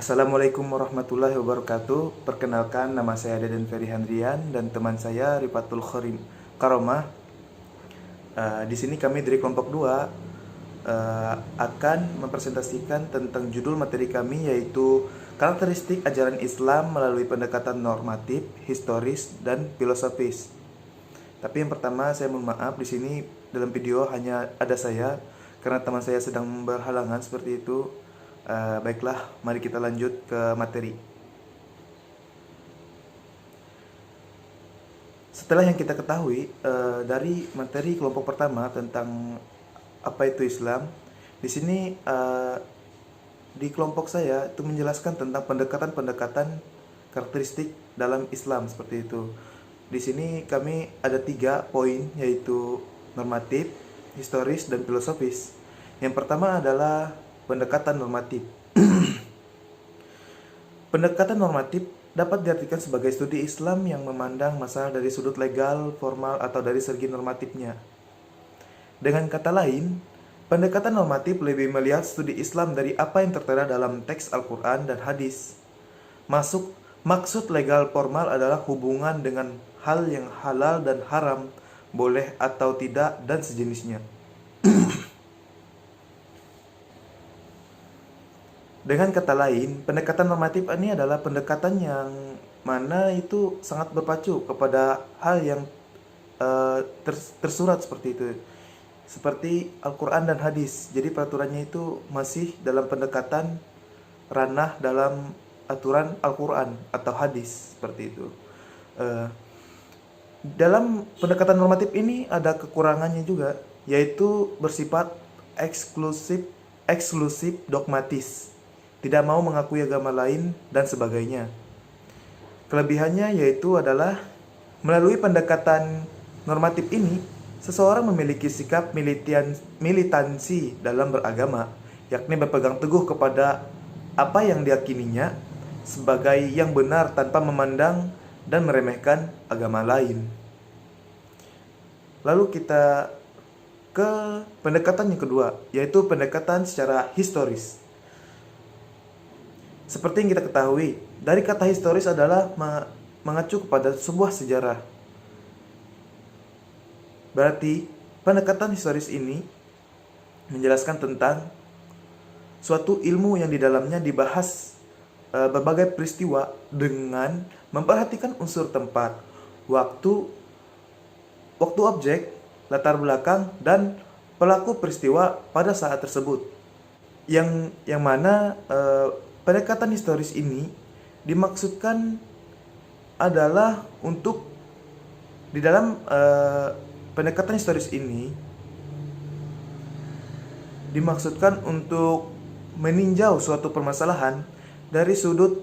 Assalamualaikum warahmatullahi wabarakatuh. Perkenalkan, nama saya Deden Ferry Handrian dan teman saya Rifatul Karomah. Di sini kami dari kelompok 2 akan mempresentasikan tentang judul materi kami, yaitu karakteristik ajaran Islam melalui pendekatan normatif, historis, dan filosofis. Tapi yang pertama, saya mohon maaf, di sini dalam video hanya ada saya karena teman saya sedang berhalangan seperti itu. Baiklah, mari kita lanjut ke materi. Setelah yang kita ketahui dari materi kelompok pertama tentang apa itu Islam, di sini di kelompok saya itu menjelaskan tentang pendekatan-pendekatan karakteristik dalam Islam seperti itu. Di sini kami ada 3 poin, yaitu normatif, historis, dan filosofis. Yang pertama adalah pendekatan normatif. Pendekatan normatif dapat diartikan sebagai studi Islam yang memandang masalah dari sudut legal, formal, atau dari segi normatifnya. Dengan kata lain, pendekatan normatif lebih melihat studi Islam dari apa yang tertera dalam teks Al-Quran dan hadis. Maksud legal formal adalah hubungan dengan hal yang halal dan haram, boleh atau tidak, dan sejenisnya. Dengan kata lain, pendekatan normatif ini adalah pendekatan yang mana itu sangat berpacu kepada hal yang tersurat seperti itu, seperti Al-Quran dan hadis. Jadi peraturannya itu masih dalam pendekatan ranah dalam aturan Al-Quran atau hadis seperti itu. Dalam pendekatan normatif ini ada kekurangannya juga, yaitu bersifat eksklusif dogmatis, tidak mau mengakui agama lain, dan sebagainya. Kelebihannya yaitu adalah melalui pendekatan normatif ini, seseorang memiliki sikap militansi dalam beragama, yakni berpegang teguh kepada apa yang diyakininya sebagai yang benar tanpa memandang dan meremehkan agama lain. Lalu kita ke pendekatan yang kedua, yaitu pendekatan secara historis. Seperti yang kita ketahui, dari kata historis adalah mengacu kepada sebuah sejarah. Berarti pendekatan historis ini menjelaskan tentang suatu ilmu yang di dalamnya dibahas berbagai peristiwa dengan memperhatikan unsur tempat, waktu objek, latar belakang, dan pelaku peristiwa pada saat tersebut. Yang mana pendekatan historis ini dimaksudkan adalah untuk di dalam pendekatan historis ini dimaksudkan untuk meninjau suatu permasalahan dari sudut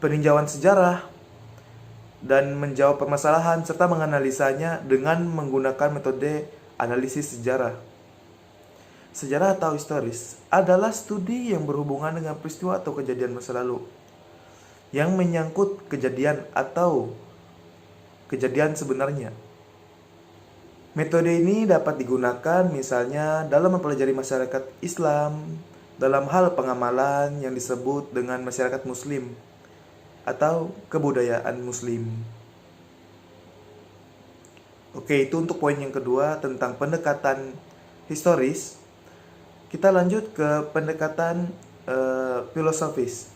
peninjauan sejarah dan menjawab permasalahan serta menganalisanya dengan menggunakan metode analisis sejarah. Sejarah atau historis adalah studi yang berhubungan dengan peristiwa atau kejadian masa lalu yang menyangkut kejadian atau kejadian sebenarnya. Metode ini dapat digunakan misalnya dalam mempelajari masyarakat Islam, dalam hal pengamalan yang disebut dengan masyarakat Muslim atau kebudayaan Muslim. Oke, itu untuk poin yang kedua tentang pendekatan historis. Kita lanjut ke pendekatan filosofis.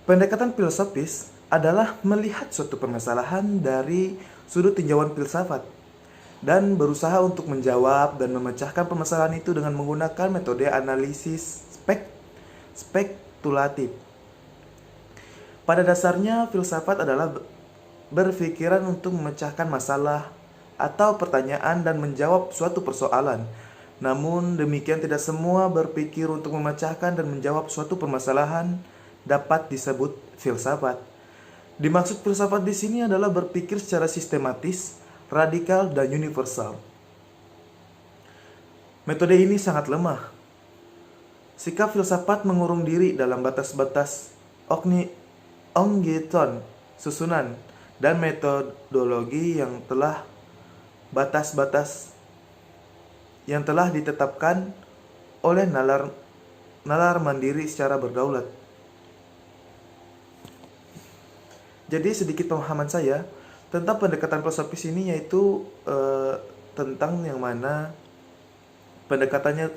Pendekatan filosofis adalah melihat suatu permasalahan dari sudut tinjauan filsafat dan berusaha untuk menjawab dan memecahkan permasalahan itu dengan menggunakan metode analisis spekulatif. Pada dasarnya, filsafat adalah berpikiran untuk memecahkan masalah atau pertanyaan dan menjawab suatu persoalan. Namun demikian, tidak semua berpikir untuk memecahkan dan menjawab suatu permasalahan dapat disebut filsafat. Dimaksud filsafat di sini adalah berpikir secara sistematis, radikal, dan universal. Metode ini sangat lemah. Sikap filsafat mengurung diri dalam batas-batas onggiton, susunan, dan metodologi yang telah ditetapkan oleh nalar mandiri secara berdaulat. Jadi sedikit pemahaman saya tentang pendekatan filosofis ini yaitu tentang yang mana pendekatannya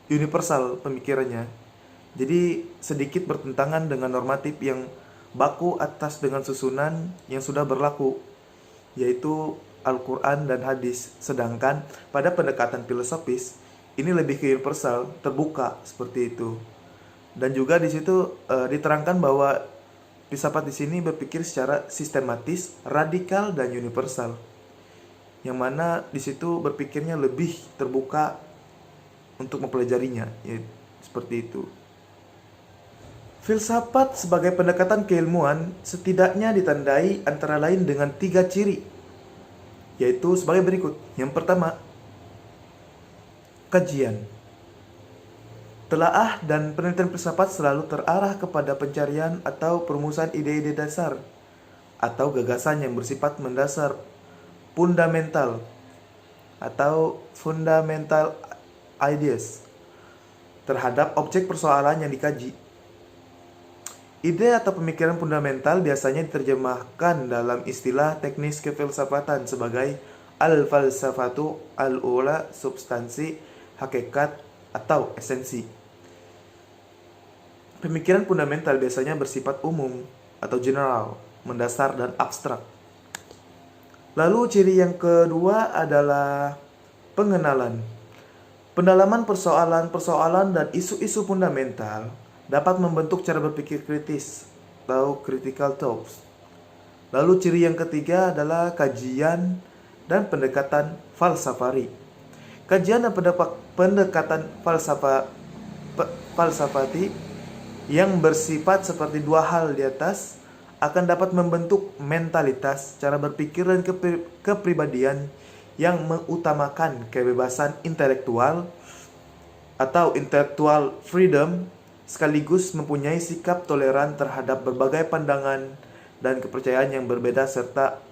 universal pemikirannya. Jadi sedikit bertentangan dengan normatif yang baku atas dengan susunan yang sudah berlaku, yaitu Al-Quran dan hadis. Sedangkan pada pendekatan filosofis ini lebih ke universal, terbuka seperti itu. Dan juga di situ diterangkan bahwa filsafat di sini berpikir secara sistematis, radikal dan universal. Yang mana di situ berpikirnya lebih terbuka untuk mempelajarinya, ya, seperti itu. Filsafat sebagai pendekatan keilmuan setidaknya ditandai antara lain dengan 3 ciri, yaitu sebagai berikut. Yang pertama, kajian. Telaah dan penelitian filsafat selalu terarah kepada pencarian atau perumusan ide-ide dasar atau gagasan yang bersifat mendasar, fundamental atau fundamental ideas terhadap objek persoalan yang dikaji. Ide atau pemikiran fundamental biasanya diterjemahkan dalam istilah teknis kefilsafatan sebagai al-falsafatu al-ula, substansi, hakikat, atau esensi. Pemikiran fundamental biasanya bersifat umum atau general, mendasar dan abstrak. Lalu ciri yang kedua adalah pengenalan. Pendalaman persoalan-persoalan dan isu-isu fundamental dapat membentuk cara berpikir kritis atau critical thoughts. Lalu ciri yang ketiga adalah kajian dan pendekatan falsafari. Kajian dan pendekatan falsafati yang bersifat seperti dua hal di atas akan dapat membentuk mentalitas, cara berpikir dan kepribadian yang mengutamakan kebebasan intelektual atau intellectual freedom, sekaligus mempunyai sikap toleran terhadap berbagai pandangan dan kepercayaan yang berbeda serta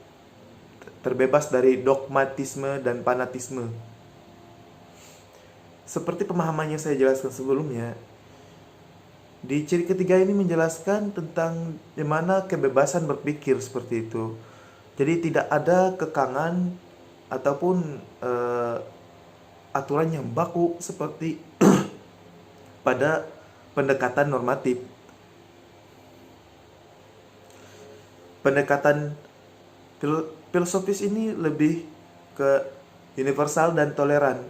terbebas dari dogmatisme dan fanatisme. Seperti pemahaman yang saya jelaskan sebelumnya, di ciri ketiga ini menjelaskan tentang bagaimana kebebasan berpikir seperti itu. Jadi tidak ada kekangan ataupun aturan yang baku seperti pada pendekatan normatif. Pendekatan filosofis ini lebih ke universal dan toleran.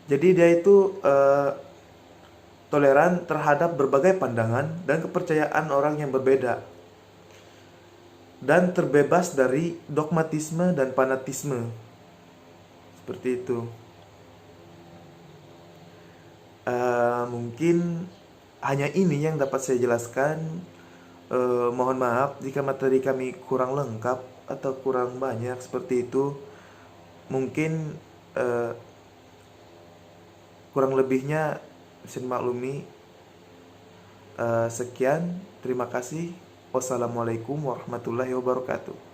Jadi dia itu toleran terhadap berbagai pandangan dan kepercayaan orang yang berbeda, dan terbebas dari dogmatisme dan fanatisme. Seperti itu. Mungkin hanya ini yang dapat saya jelaskan. Mohon maaf jika materi kami kurang lengkap atau kurang banyak seperti itu. Mungkin kurang lebihnya bisa dimaklumi. Sekian, terima kasih. Wassalamualaikum warahmatullahi wabarakatuh.